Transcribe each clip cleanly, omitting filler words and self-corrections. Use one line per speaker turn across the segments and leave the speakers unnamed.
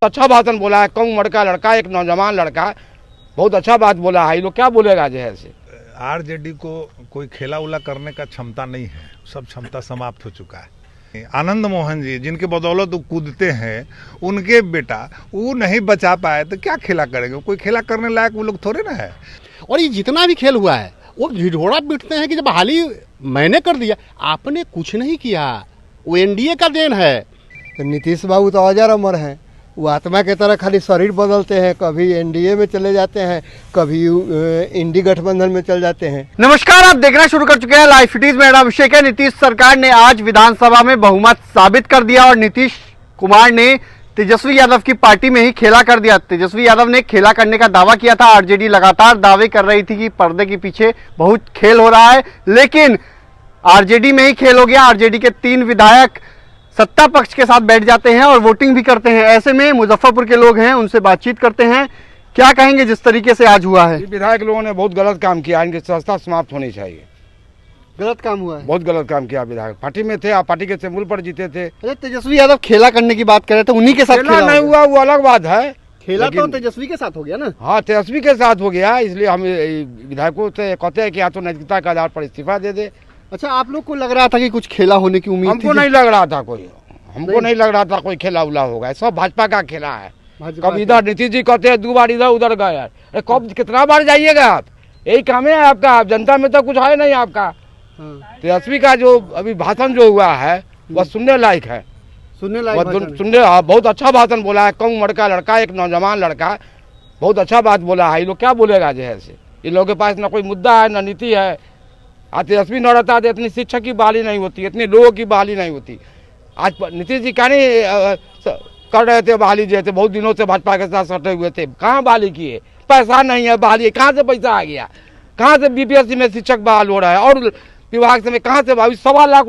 अच्छा भाषण बोला है, कम उम्र का लड़का, एक नौजवान लड़का, बहुत अच्छा बात बोला है। ये लोग क्या बोलेगा जो है से।
आरजेडी को कोई खेला उला करने का क्षमता नहीं है, सब क्षमता समाप्त हो चुका है। आनंद मोहन जी जिनके बदौलत वो कूदते हैं, उनके बेटा वो नहीं बचा पाए तो क्या खेला करेंगे। कोई खेला करने लायक वो लोग थोड़े ना है।
और ये जितना भी खेल हुआ है वो ढिढोरा पीटते हैं कि जब हाल ही मैंने कर दिया, आपने कुछ नहीं किया, वो एनडीए का देन है।
तो नीतीश बाबू तो औजार अमर हैं, वो आत्मा की तरह खाली शरीर बदलते हैं, कभी एनडीए में चले जाते हैं, कभी इंडी गठबंधन में चल जाते हैं।
नमस्कार, आप देखना शुरू कर चुके हैं लाइव सिटीज। मेरा अभिषेक है। नीतीश सरकार ने आज विधानसभा में बहुमत साबित कर दिया और नीतीश कुमार ने तेजस्वी यादव की पार्टी में ही खेला कर दिया। तेजस्वी यादव ने खेला करने का दावा किया था। आरजेडी लगातार दावे कर रही थी कि पर्दे के पीछे बहुत खेल हो रहा है, लेकिन आरजेडी में ही खेल हो गया। आरजेडी के 3 विधायक सत्ता पक्ष के साथ बैठ जाते हैं और वोटिंग भी करते हैं। ऐसे में मुजफ्फरपुर के लोग हैं, उनसे बातचीत करते हैं। क्या कहेंगे जिस तरीके से आज हुआ है?
विधायक लोगों ने बहुत गलत काम किया, इनकी संस्था समाप्त होनी चाहिए।
गलत काम हुआ है,
बहुत गलत काम किया। विधायक पार्टी में थे, आप पार्टी के सिंबल पर जीते थे।
अरे तेजस्वी यादव खेला करने की बात कर रहे थे, उन्हीं के साथ
खेला नहीं हुआ वो अलग बात है।
खेला तो तेजस्वी के साथ हो गया ना।
हाँ, तेजस्वी के साथ हो गया, इसलिए हम विधायकों से कहते हैं कि या तो नैतिकता के आधार पर इस्तीफा दे दे।
अच्छा, आप लोग को लग रहा था कि कुछ खेला होने की उम्मीद
हमको नहीं लग रहा था कोई, हमको नहीं लग रहा था कोई खेला उला होगा। सब भाजपा का खेला है। कब इधर नीतीश जी कहते हैं 2 बार इधर उधर गए। अरे कब कितना बार जाइएगा आप? यही काम है आपका। आप जनता में तो कुछ है नहीं आपका। तेजस्वी का जो अभी भाषण जो हुआ है वह सुनने लायक है। सुनने बहुत अच्छा भाषण बोला है। कम उम्र का लड़का, एक नौजवान लड़का, बहुत अच्छा बात बोला है। ये लोग क्या बोलेगा जो है से। इन लोगों के पास ना कोई मुद्दा है, ना नीति है। आज तेजस्वी न रहता तो इतनी शिक्षक की बहाली नहीं होती, इतने लोगों की बहाली नहीं होती। आज नीतीश जी क्या नहीं कर रहे थे बहाली जो थे, बहुत दिनों से भाजपा के साथ सटे हुए थे। कहाँ बहाली किए? पैसा नहीं है, बहाली कहाँ से पैसा आ गया? कहाँ से बीपीएससी में शिक्षक बहाल हो रहा है? और विभाग से में कहाँ से 2.25 लाख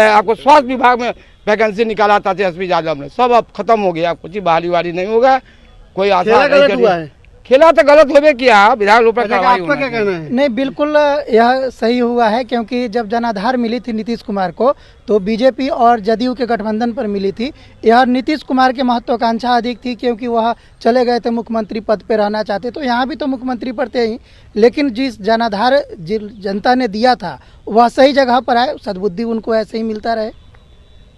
आपको स्वास्थ्य विभाग में वैकेंसी निकाला था तेजस्वी यादव ने, सब अब खत्म हो गया। कुछ बहाली वाली नहीं होगा, कोई आशा नहीं। खेला तो गलत होवे किया, विधायक लोग पर कार्रवाई होना
क्या कहना है?
नहीं, बिल्कुल यह सही हुआ है, क्योंकि जब जनाधार मिली थी नीतीश कुमार को तो बीजेपी और जदयू के गठबंधन पर मिली थी। यह नीतीश कुमार की महत्वाकांक्षा अधिक थी, क्योंकि वह चले गए थे, मुख्यमंत्री पद पर रहना चाहते, तो यहाँ भी तो मुख्यमंत्री पर थे ही, लेकिन जिस जनाधार जनता ने दिया था वह सही जगह पर आए। सद्बुद्धि उनको ऐसे ही मिलता रहे।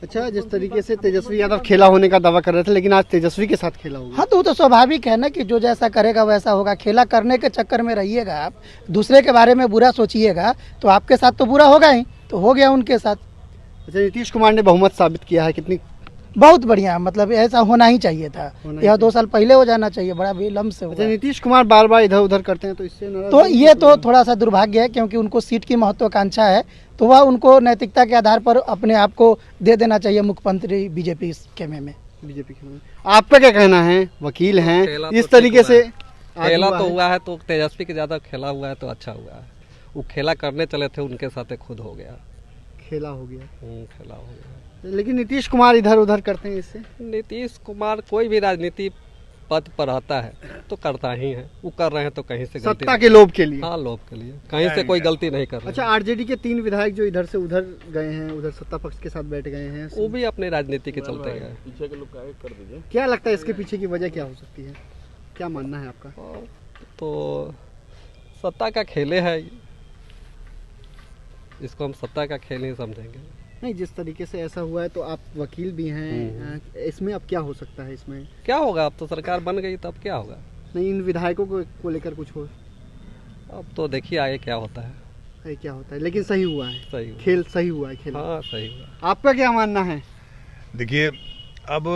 अच्छा, जिस तरीके से तेजस्वी यादव खेला होने का दावा कर रहे थे, लेकिन आज तेजस्वी के साथ खेला होगा।
हाँ, तो वो तो स्वाभाविक है ना कि जो जैसा करेगा वैसा होगा। खेला करने के चक्कर में रहिएगा आप, दूसरे के बारे में बुरा सोचिएगा तो आपके साथ तो बुरा होगा ही, तो हो गया उनके साथ।
अच्छा, नीतीश कुमार ने बहुमत साबित किया है, कितनी
बहुत बढ़िया, मतलब ऐसा होना ही चाहिए था। यह 2 साल पहले हो जाना चाहिए, बड़ा विलम्ब से
अच्छा, नीतीश कुमार बार बार इधर उधर करते हैं, तो इससे
तो ये तो थोड़ा सा दुर्भाग्य है, क्योंकि उनको सीट की महत्वाकांक्षा है, तो वह उनको नैतिकता के आधार पर अपने आप को दे देना चाहिए मुख्यमंत्री बीजेपी खेमे में।
बीजेपी खेमे आपका क्या कहना है? वकील हैं, इस तरीके से
खेला तो हुआ है, तो तेजस्वी के ज्यादा खेला हुआ है तो अच्छा हुआ है। वो खेला करने चले थे, उनके साथ खुद हो गया,
खेला हो गया।
खेला हो गया।
लेकिन नीतीश कुमार इधर उधर करते हैं, इससे
नीतीश कुमार कोई भी राजनीति पद पर आता है तो करता ही है। वो कर रहे हैं तो कहीं से गलती,
सत्ता के लोभ के लिए।
हाँ, लोभ के लिए, कहीं से कोई गलती नहीं कर रहे।
अच्छा, आरजेडी के 3 विधायक जो इधर से उधर गए हैं, उधर सत्ता पक्ष के साथ बैठ गए हैं,
वो भी अपनी राजनीति के चलते गए।
पीछे के लोग कर दीजिए।
क्या लगता है इसके पीछे की वजह क्या हो सकती है? क्या मानना है आपका?
तो सत्ता का खेले है, इसको हम सत्ता का खेल ही समझेंगे।
नहीं, जिस तरीके से ऐसा हुआ है, तो आप वकील भी हैं, इसमें अब क्या हो सकता है? इसमें
क्या होगा? अब तो सरकार बन गई, तब क्या होगा?
नहीं, इन विधायकों को लेकर कुछ हो?
अब तो देखिए आगे क्या होता है।
क्या होता है, लेकिन सही हुआ है,
सही हुआ।
खेल सही हुआ है, खेल।
हाँ, सही हुआ।
आपका क्या मानना है?
देखिए, अब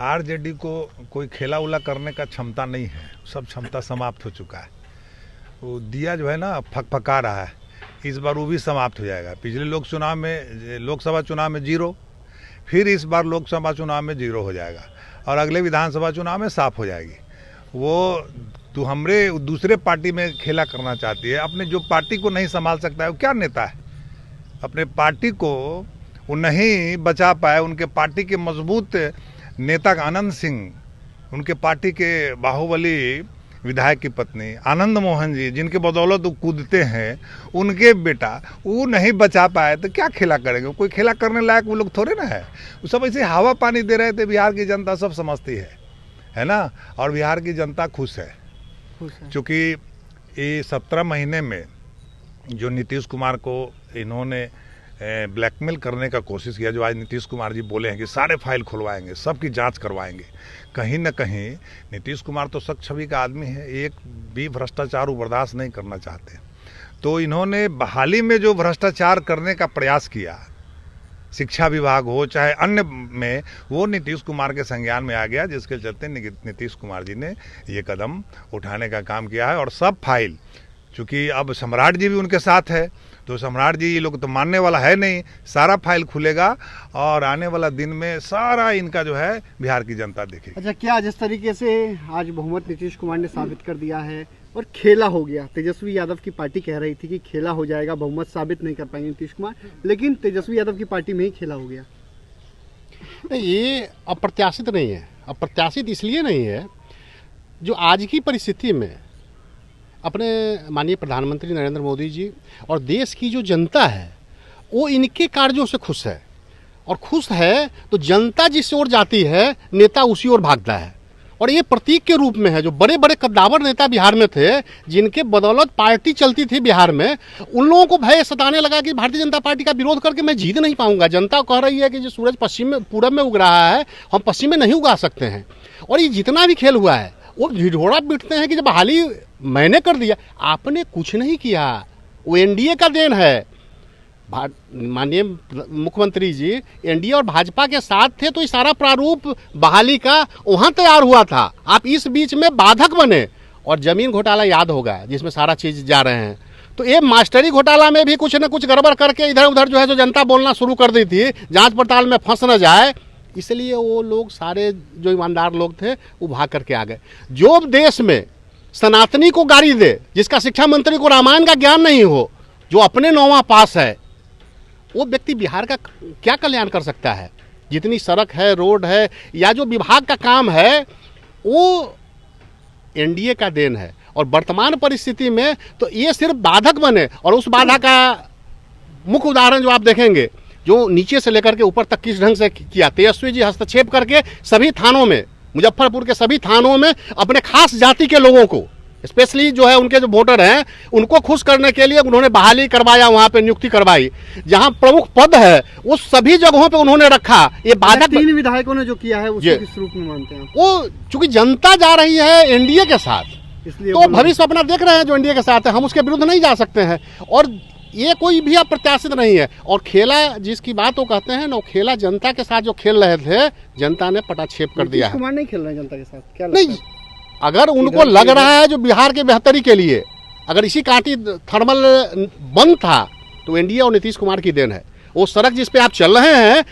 आरजेडी को कोई खेला उला करने का क्षमता नहीं है, सब क्षमता समाप्त हो चुका है। वो दिया जो है ना फकफका रहा है, इस बार वो भी समाप्त हो जाएगा। पिछले लोकसभा चुनाव में 0, फिर इस बार लोकसभा चुनाव में 0 हो जाएगा और अगले विधानसभा चुनाव में साफ हो जाएगी। वो तो हमरे दूसरे पार्टी में खेला करना चाहती है। अपने जो पार्टी को नहीं संभाल सकता है वो क्या नेता है? अपने पार्टी को वो नहीं बचा पाए। उनके पार्टी के मजबूत नेता आनंद सिंह, उनके पार्टी के बाहुबली विधायक की पत्नी आनंद मोहन जी जिनके बदौलत वो कूदते हैं, उनके बेटा वो नहीं बचा पाए तो क्या खेला करेंगे। कोई खेला करने लायक वो लोग थोड़े ना है। वो सब ऐसे हवा पानी दे रहे थे, बिहार की जनता सब समझती है। है ना। और बिहार की जनता खुश है, क्योंकि ये 17 महीने में जो नीतीश कुमार को इन्होंने ब्लैकमेल करने का कोशिश किया, जो आज नीतीश कुमार जी बोले हैं कि सारे फाइल खुलवाएंगे, सबकी जांच करवाएंगे, कहीं ना कहीं नीतीश कुमार तो सख्त छवि का आदमी है, एक भी भ्रष्टाचार वो बर्दाश्त नहीं करना चाहते। तो इन्होंने बहाली में जो भ्रष्टाचार करने का प्रयास किया, शिक्षा विभाग हो चाहे अन्य में, वो नीतीश कुमार के संज्ञान में आ गया, जिसके चलते नीतीश कुमार जी ने ये कदम उठाने का काम किया है। और सब फाइल, चूँकि अब सम्राट जी भी उनके साथ है, तो सम्राट जी ये लोग तो मानने वाला है नहीं, सारा फाइल खुलेगा और आने वाला दिन में सारा इनका जो है बिहार की जनता देखेगी।
अच्छा, क्या जिस तरीके से आज बहुमत नीतीश कुमार ने साबित कर दिया है और खेला हो गया, तेजस्वी यादव की पार्टी कह रही थी कि खेला हो जाएगा, बहुमत साबित नहीं कर पाएंगे नीतीश कुमार, लेकिन तेजस्वी यादव की पार्टी में ही खेला हो गया।
ये अप्रत्याशित नहीं है। अप्रत्याशित इसलिए नहीं है, जो आज की परिस्थिति में अपने माननीय प्रधानमंत्री नरेंद्र मोदी जी और देश की जो जनता है वो इनके कार्यों से खुश है, और खुश है तो जनता जिस ओर जाती है नेता उसी ओर भागता है। और ये प्रतीक के रूप में है, जो बड़े बड़े कद्दावर नेता बिहार में थे, जिनके बदौलत पार्टी चलती थी बिहार में, उन लोगों को भय सताने लगा कि भारतीय जनता पार्टी का विरोध करके मैं जीत नहीं पाऊंगा। जनता कह रही है कि जो सूरज पश्चिम में पूरब में उग रहा है, हम पश्चिम में नहीं उगा सकते हैं। और ये जितना भी खेल हुआ है वो ढिढोरा पीटते हैं कि जब हाल ही मैंने कर दिया, आपने कुछ नहीं किया, वो एनडीए का देन है। माननीय मुख्यमंत्री जी एनडीए और भाजपा के साथ थे, तो ये सारा प्रारूप बहाली का वहाँ तैयार हुआ था। आप इस बीच में बाधक बने, और जमीन घोटाला याद होगा जिसमें सारा चीज़ जा रहे हैं। तो ये मास्टरी घोटाला में भी कुछ न कुछ गड़बड़ करके इधर उधर जो है जो जनता बोलना शुरू कर दी थी, जांच पड़ताल में फंस न जाए, इसलिए वो लोग सारे जो ईमानदार लोग थे वो भाग करके आ गए। जो देश में सनातनी को गाली दे, जिसका शिक्षा मंत्री को रामायण का ज्ञान नहीं हो, जो अपने 9वां पास है, वो व्यक्ति बिहार का क्या कल्याण कर सकता है? जितनी सड़क है, रोड है, या जो विभाग का काम है, वो एनडीए का देन है। और वर्तमान परिस्थिति में तो ये सिर्फ बाधक बने, और उस बाधा का मुख्य उदाहरण जो आप देखेंगे, जो नीचे से लेकर के ऊपर तक किस ढंग से किया, तेजस्वी जी हस्तक्षेप करके सभी थानों में, मुजफ्फरपुर के सभी थानों में अपने खास जाति के लोगों को, स्पेशली जो है उनके जो वोटर हैं, उनको खुश करने के लिए उन्होंने बहाली करवाया, वहाँ पे नियुक्ति करवाई। जहाँ प्रमुख पद है उस सभी जगहों पे उन्होंने रखा। ये बाधक
3 विधायकों ने जो किया है उसको किस रूप में मानते हैं?
वो चूंकि जनता जा रही है एनडीए के साथ,
इसलिए
तो भविष्य अपना देख रहे हैं जो एनडीए के साथ है, हम उसके विरुद्ध नहीं जा सकते हैं। और ये कोई भी अप्रत्याशित नहीं है। और खेला जिसकी बात वो कहते हैं ना, वो खेला जनता के साथ जो खेल रहे थे, जनता ने पटाक्षेप कर दिया है।
कुमार नहीं खेल रहे जनता के साथ, क्या
नहीं, अगर उनको लग रहा है जो बिहार के बेहतरी के लिए, अगर इसी कांटी थर्मल बंद था, तो एनडीए और नीतीश कुमार की देन है। वो सड़क जिस पे आप चल रहे हैं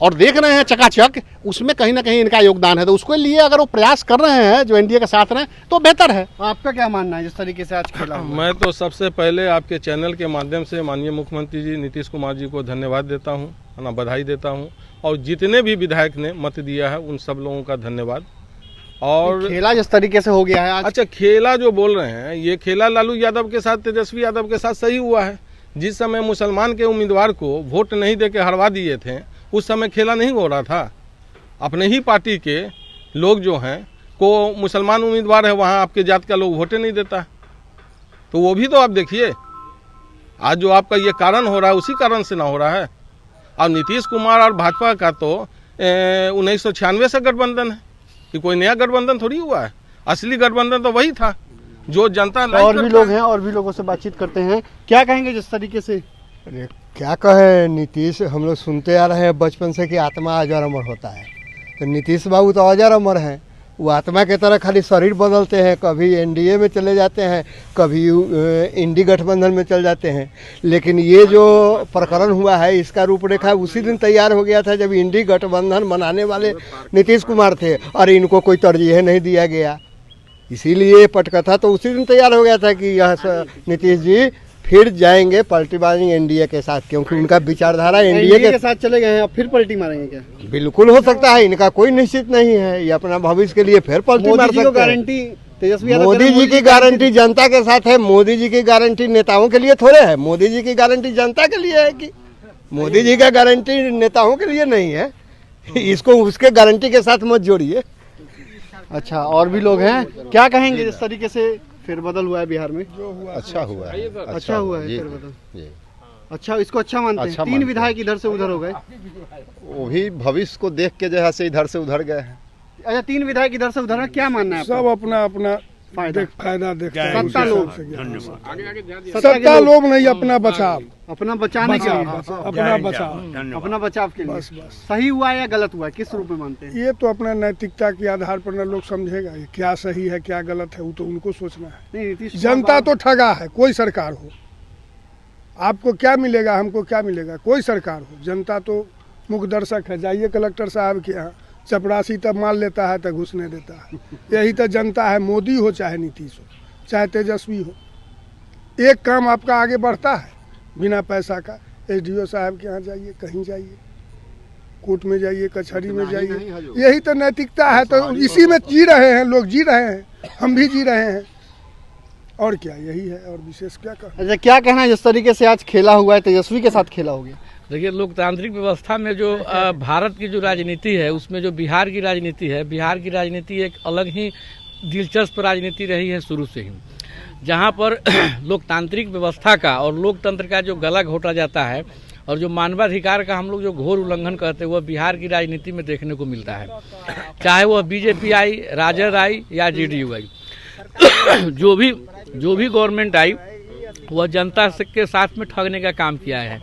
और देख रहे हैं चकाचक, उसमें कहीं ना कहीं इनका योगदान है। तो उसके लिए अगर वो प्रयास कर रहे हैं जो एनडीए के साथ रहें, तो बेहतर है।
आपका क्या मानना है जिस तरीके से आज खेला?
मैं तो सबसे पहले आपके चैनल के माध्यम से माननीय मुख्यमंत्री जी नीतीश कुमार जी को धन्यवाद देता हूँ, ना बधाई देता हूँ, और जितने भी विधायक ने मत दिया है उन सब लोगों का धन्यवाद। और
खेला जिस तरीके से हो गया है आज,
अच्छा, खेला जो बोल रहे हैं, ये खेला लालू यादव के साथ, तेजस्वी यादव के साथ सही हुआ है। जिस समय मुसलमान के उम्मीदवार को वोट नहीं देके हरवा दिए थे, उस समय खेला नहीं हो रहा था। अपने ही पार्टी के लोग जो हैं को मुसलमान उम्मीदवार है, वहाँ आपके जात का लोग वोटे नहीं देता, तो वो भी तो आप देखिए। आज जो आपका ये कारण हो रहा है, उसी कारण से ना हो रहा है। अब नीतीश कुमार और भाजपा का तो 1996 से गठबंधन है, कि कोई नया गठबंधन थोड़ी हुआ है। असली गठबंधन तो वही था जो जनता
और भी लोग हैं, और भी लोगों से बातचीत करते हैं। क्या कहेंगे जिस तरीके से?
अरे क्या कहे, नीतीश हम लोग सुनते आ रहे हैं बचपन से कि आत्मा अजर अमर होता है। तो नीतीश बाबू तो अजर अमर हैं, वो आत्मा की तरह खाली शरीर बदलते हैं, कभी एनडीए में चले जाते हैं, कभी इंडी गठबंधन में चल जाते हैं। लेकिन ये जो प्रकरण हुआ है, इसका रूपरेखा उसी दिन तैयार हो गया था जब इंडी गठबंधन बनाने वाले नीतीश कुमार थे, और इनको कोई तरजीह नहीं दिया गया। इसीलिए पटकथा तो उसी दिन तैयार हो गया था कि यह नीतीश जी फिर जाएंगे पलटीबाजी एनडीए के साथ, क्योंकि उनका विचारधारा एनडीए के
साथ चले गए हैं। अब फिर पलटी मारेंगे क्या?
बिल्कुल हो सकता है, इनका कोई निश्चित नहीं है। ये अपना भविष्य के लिए फिर पलटी मार सकते हैं।
गारंटी तेजस्वी यादव,
मोदी जी की गारंटी जनता के साथ है। मोदी जी की गारंटी नेताओं के लिए थोड़े है, मोदी जी की गारंटी जनता के लिए है। कि मोदी जी का गारंटी नेताओं के लिए नहीं है, इसको उसके गारंटी के साथ मत जोड़िए।
अच्छा, और भी लोग हैं, क्या कहेंगे जिस तरीके से फेरबदल हुआ है बिहार में?
अच्छा हुआ है,
अच्छा हुआ है
जी,
फेरबदल।
जी।
अच्छा, इसको अच्छा मानते हैं?
अच्छा
3
मानते
विधायक इधर से उधर हो गए।
वो भी भविष्य को देख के जो है से इधर से उधर गए हैं।
अच्छा, 3 विधायक इधर से उधर है, क्या मानना है आपका?
सब अपना अपना
फायदा
देखता है।
सत्ता लोग,
सत्ता लोग नहीं, अपना बचाव,
अपना बचाने के लिए,
अपना बचाव,
अपना बचाव के लिए। सही हुआ है या गलत हुआ है, किस रूप में मानते हैं?
ये तो अपना नैतिकता के आधार पर न लोग समझेगा ये क्या सही है क्या गलत है, वो तो उनको सोचना है।
नहीं, नीतीश
जनता तो ठगा है, कोई सरकार हो, आपको क्या मिलेगा हमको क्या मिलेगा, कोई सरकार हो, जनता तो मुख्य दर्शक है। जाइए कलेक्टर साहब के यहाँ, चपरासी तब माल लेता है तो घुस नहीं देता है। यही तो जनता है, मोदी हो चाहे नीतीश हो चाहे तेजस्वी हो, एक काम आपका आगे बढ़ता है बिना पैसा का। एसडीओ साहब के यहाँ जाइए, कहीं जाइए, कोर्ट में जाइए, कचहरी में जाइए, यही तो नैतिकता है। तो इसी में जी रहे हैं लोग, जी रहे हैं, हम भी जी रहे हैं, और क्या, यही है, और विशेष क्या कहना।
अच्छा, क्या कहना है जिस तरीके से आज खेला हुआ है, तेजस्वी के साथ खेला हो गया?
देखिए, लोकतांत्रिक व्यवस्था में जो भारत की जो राजनीति है, उसमें जो बिहार की राजनीति है, बिहार की राजनीति एक अलग ही दिलचस्प राजनीति रही है शुरू से ही, जहां पर लोकतांत्रिक व्यवस्था का और लोकतंत्र का जो गला घोटा जाता है और जो मानवाधिकार का हम लोग जो घोर उल्लंघन करते हैं, वह बिहार की राजनीति में देखने को मिलता है। चाहे वह बीजेपी आई, राजद आई या जेडीयू आई, जो भी गवर्नमेंट आई वह जनता के साथ में ठगने का काम किया है।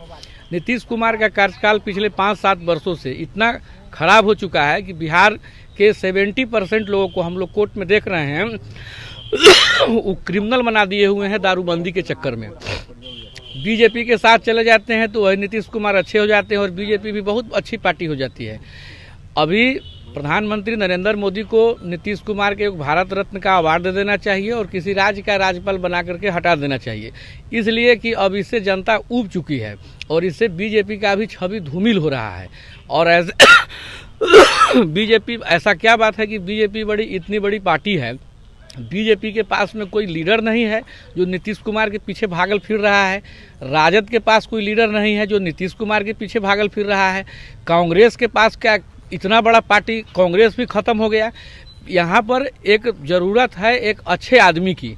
नीतीश कुमार का कार्यकाल पिछले 5-7 वर्षों से इतना खराब हो चुका है कि बिहार के 70% लोगों को हम लोग कोर्ट में देख रहे हैं, वो क्रिमिनल बना दिए हुए हैं दारूबंदी के चक्कर में। बीजेपी के साथ चले जाते हैं तो वही नीतीश कुमार अच्छे हो जाते हैं और बीजेपी भी बहुत अच्छी पार्टी हो जाती है। अभी प्रधानमंत्री नरेंद्र मोदी को नीतीश कुमार के एक भारत रत्न का अवार्ड दे देना चाहिए और किसी राज्य का राज्यपाल बना करके हटा देना चाहिए, इसलिए कि अब इससे जनता ऊब चुकी है और इससे बीजेपी का भी छवि धूमिल हो रहा है। और बीजेपी, ऐसा क्या बात है कि बीजेपी इतनी बड़ी पार्टी है, बीजेपी के पास में कोई लीडर नहीं है जो नीतीश कुमार के पीछे भागल फिर रहा है। राजद के पास कोई लीडर नहीं है जो नीतीश कुमार के पीछे भागल फिर रहा है। कांग्रेस के पास क्या, इतना बड़ा पार्टी कांग्रेस भी खत्म हो गया। यहाँ पर एक ज़रूरत है एक अच्छे आदमी की,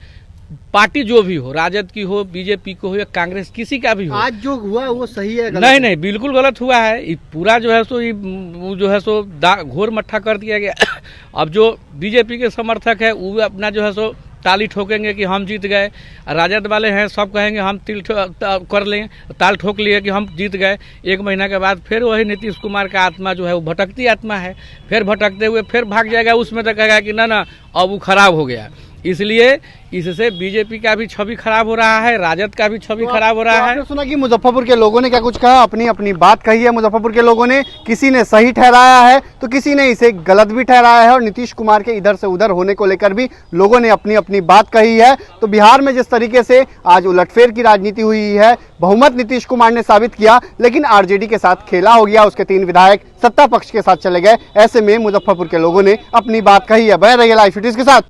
पार्टी जो भी हो, राजद की हो, बीजेपी को हो या कांग्रेस, किसी का भी हो।
आज जो हुआ वो सही है गलत?
नहीं, बिल्कुल गलत हुआ है। ये पूरा जो है सो घोर मट्ठा कर दिया गया। अब जो बीजेपी के समर्थक है वो अपना जो है सो ताली ठोकेंगे कि हम जीत गए, राजद वाले हैं सब कहेंगे हम कर लें, ताल ठोक लिए कि हम जीत गए। 1 महीना के बाद फिर वही नीतीश कुमार का आत्मा जो है वो भटकती आत्मा है, फिर भटकते हुए फिर भाग जाएगा, उसमें तो कहेगा कि ना अब वो खराब हो गया। इसलिए इससे बीजेपी का भी छवि खराब हो रहा है, राजद का भी छवि खराब हो रहा है।
आपने सुना कि मुजफ्फरपुर के लोगों ने क्या कुछ कहा, अपनी अपनी बात कही है। मुजफ्फरपुर के लोगों ने, किसी ने सही ठहराया है तो किसी ने इसे गलत भी ठहराया है और नीतीश कुमार के इधर से उधर होने को लेकर भी लोगों ने अपनी अपनी बात कही है। तो बिहार में जिस तरीके से आज उलटफेर की राजनीति हुई है, बहुमत नीतीश कुमार ने साबित किया, लेकिन आरजेडी के साथ खेला हो गया, उसके 3 विधायक सत्ता पक्ष के साथ चले गए। ऐसे में मुजफ्फरपुर के लोगों ने अपनी बात कही है। बने रहिए लाइव सिटीज के साथ।